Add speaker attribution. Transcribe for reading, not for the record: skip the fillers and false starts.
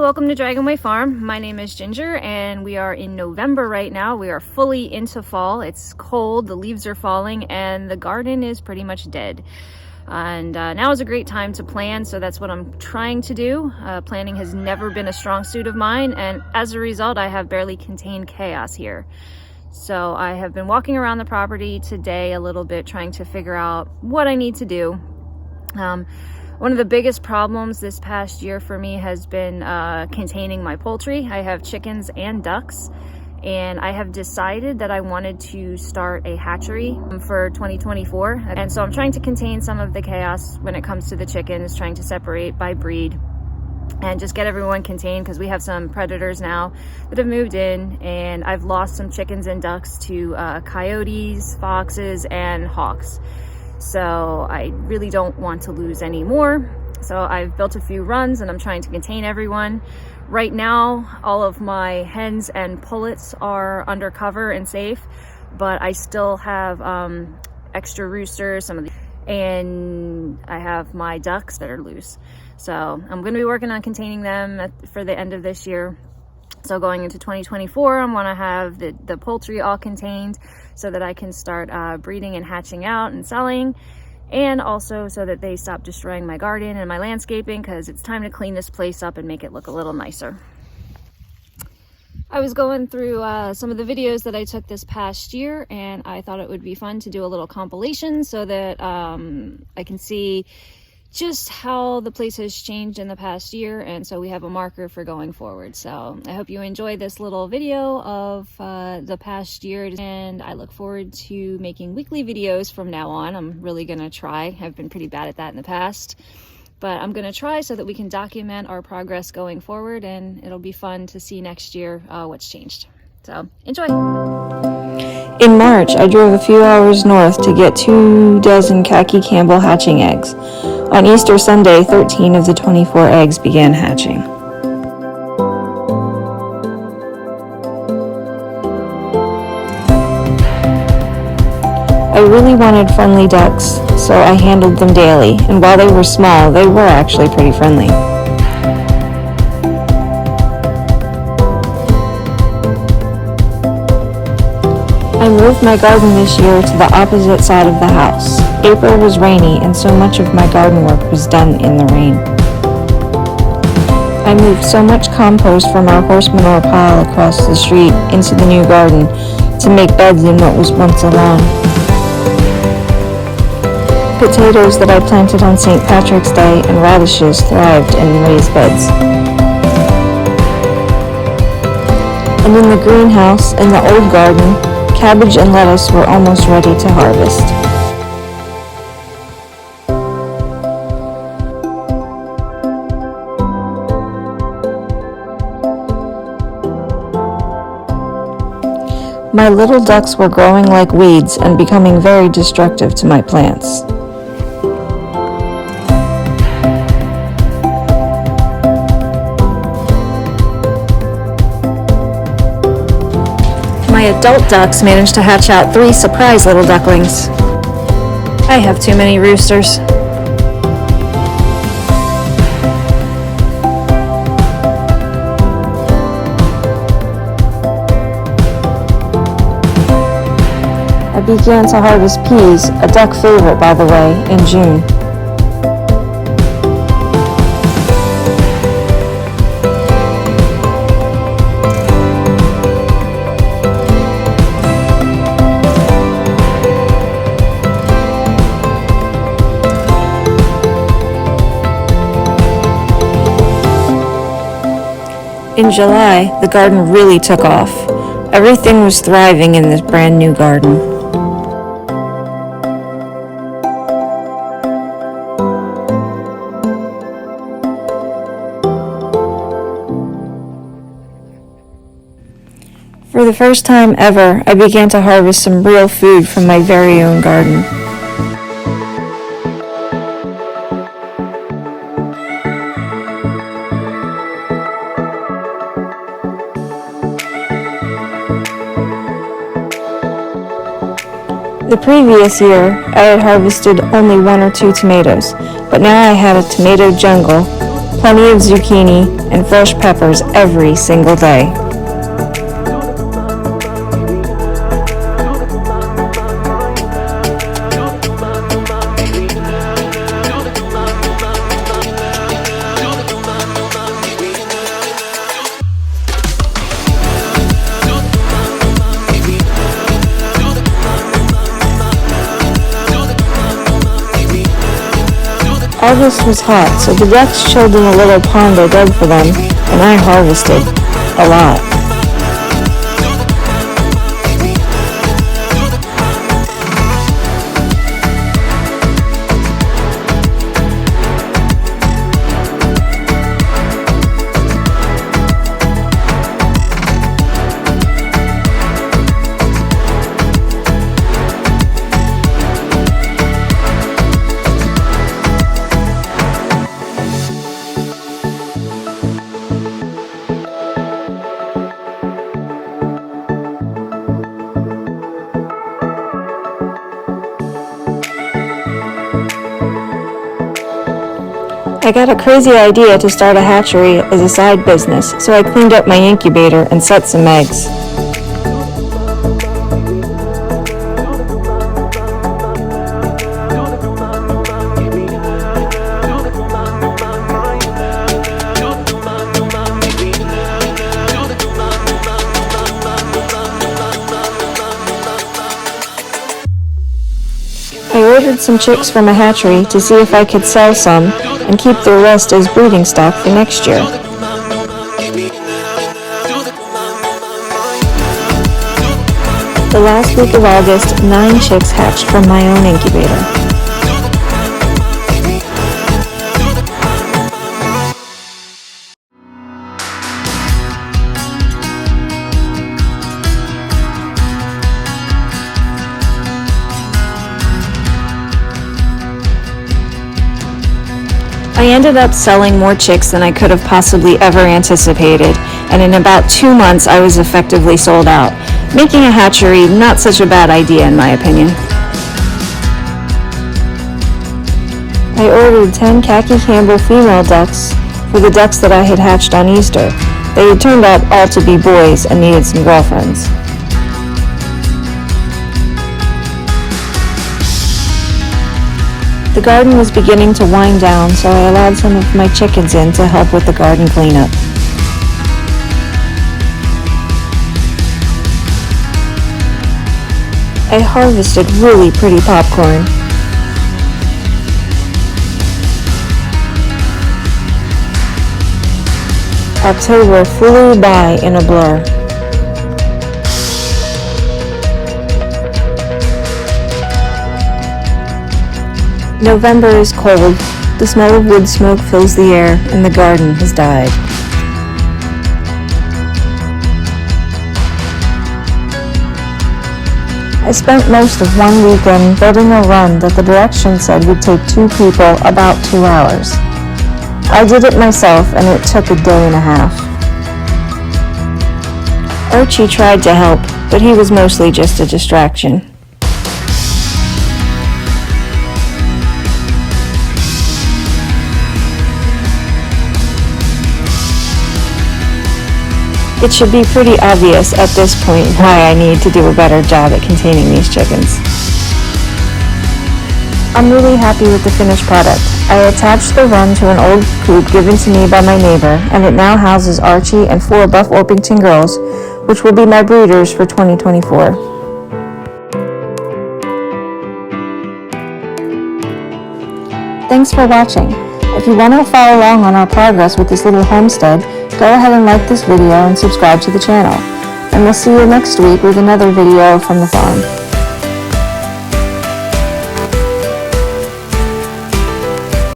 Speaker 1: welcome to Dragonway Farm. My name is Ginger and we are in November right now. We are fully into fall. It's cold, the leaves are falling, and the garden is pretty much dead. And now is a great time to plan, so that's what I'm trying to do. Planning has never been a strong suit of mine, and as a result, I have barely contained chaos here. So I have been walking around the property today a little bit, trying to figure out what I need to do. One of the biggest problems this past year for me has been containing my poultry. I have chickens and ducks, and I have decided that I wanted to start a hatchery for 2024. And so I'm trying to contain some of the chaos when it comes to the chickens, trying to separate by breed and just get everyone contained, because we have some predators now that have moved in, and I've lost some chickens and ducks to coyotes, foxes, and hawks. So I really don't want to lose any more. So I've built a few runs and I'm trying to contain everyone. Right now, all of my hens and pullets are under cover and safe, but I still have extra roosters, and I have my ducks that are loose. So I'm going to be working on containing them for the end of this year. So going into 2024, I want to have the poultry all contained so that I can start breeding and hatching out and selling, and also so that they stop destroying my garden and my landscaping, because it's time to clean this place up and make it look a little nicer. I was going through some of the videos that I took this past year, and I thought it would be fun to do a little compilation so that I can see just how the place has changed in the past year, and so we have a marker for going forward. So I hope you enjoy this little video of the past year, and I look forward to making weekly videos from now on. I'm really gonna try. I've been pretty bad at that in the past, but I'm gonna try so that we can document our progress going forward, and it'll be fun to see next year what's changed. So enjoy.
Speaker 2: In March, I drove a few hours north to get 24 khaki Campbell hatching eggs. On Easter Sunday, 13 of the 24 eggs began hatching. I really wanted friendly ducks, so I handled them daily, and while they were small, they were actually pretty friendly. I moved my garden this year to the opposite side of the house. April was rainy, and so much of my garden work was done in the rain. I moved so much compost from our horse manure pile across the street into the new garden to make beds in what was once a lawn. Potatoes that I planted on St. Patrick's Day and radishes thrived in raised beds. And in the greenhouse in the old garden, cabbage and lettuce were almost ready to harvest. My little ducks were growing like weeds and becoming very destructive to my plants. My adult ducks managed to hatch out 3 surprise little ducklings. I have too many roosters. I began to harvest peas, a duck favorite by the way, in June. In July, the garden really took off. Everything was thriving in this brand new garden. For the first time ever, I began to harvest some real food from my very own garden. The previous year, I had harvested only 1 or 2 tomatoes, but now I had a tomato jungle, plenty of zucchini, and fresh peppers every single day. August was hot, so the ducks chilled in a little pond I dug for them, and I harvested a lot. I got a crazy idea to start a hatchery as a side business, so I cleaned up my incubator and set some eggs. I ordered some chicks from a hatchery to see if I could sell some and keep the rest as breeding stock for next year. The last week of August, 9 chicks hatched from my own incubator. I ended up selling more chicks than I could have possibly ever anticipated, and in about 2 months I was effectively sold out, making a hatchery not such a bad idea in my opinion. I ordered 10 Khaki Campbell female ducks for the ducks that I had hatched on Easter. They had turned out all to be boys and needed some girlfriends. The garden was beginning to wind down, so I allowed some of my chickens in to help with the garden cleanup. I harvested really pretty popcorn. October flew by in a blur. November is cold. The smell of wood smoke fills the air, and the garden has died. I spent most of one weekend building a run that the directions said would take 2 people about 2 hours. I did it myself, and it took a day and a half. Archie tried to help, but he was mostly just a distraction. It should be pretty obvious at this point why I need to do a better job at containing these chickens. I'm really happy with the finished product. I attached the run to an old coop given to me by my neighbor, and it now houses Archie and 4 Buff Orpington girls, which will be my breeders for 2024. Thanks for watching. If you want to follow along on our progress with this little homestead, go ahead and like this video and subscribe to the channel. And we'll see you next week with another video from the farm.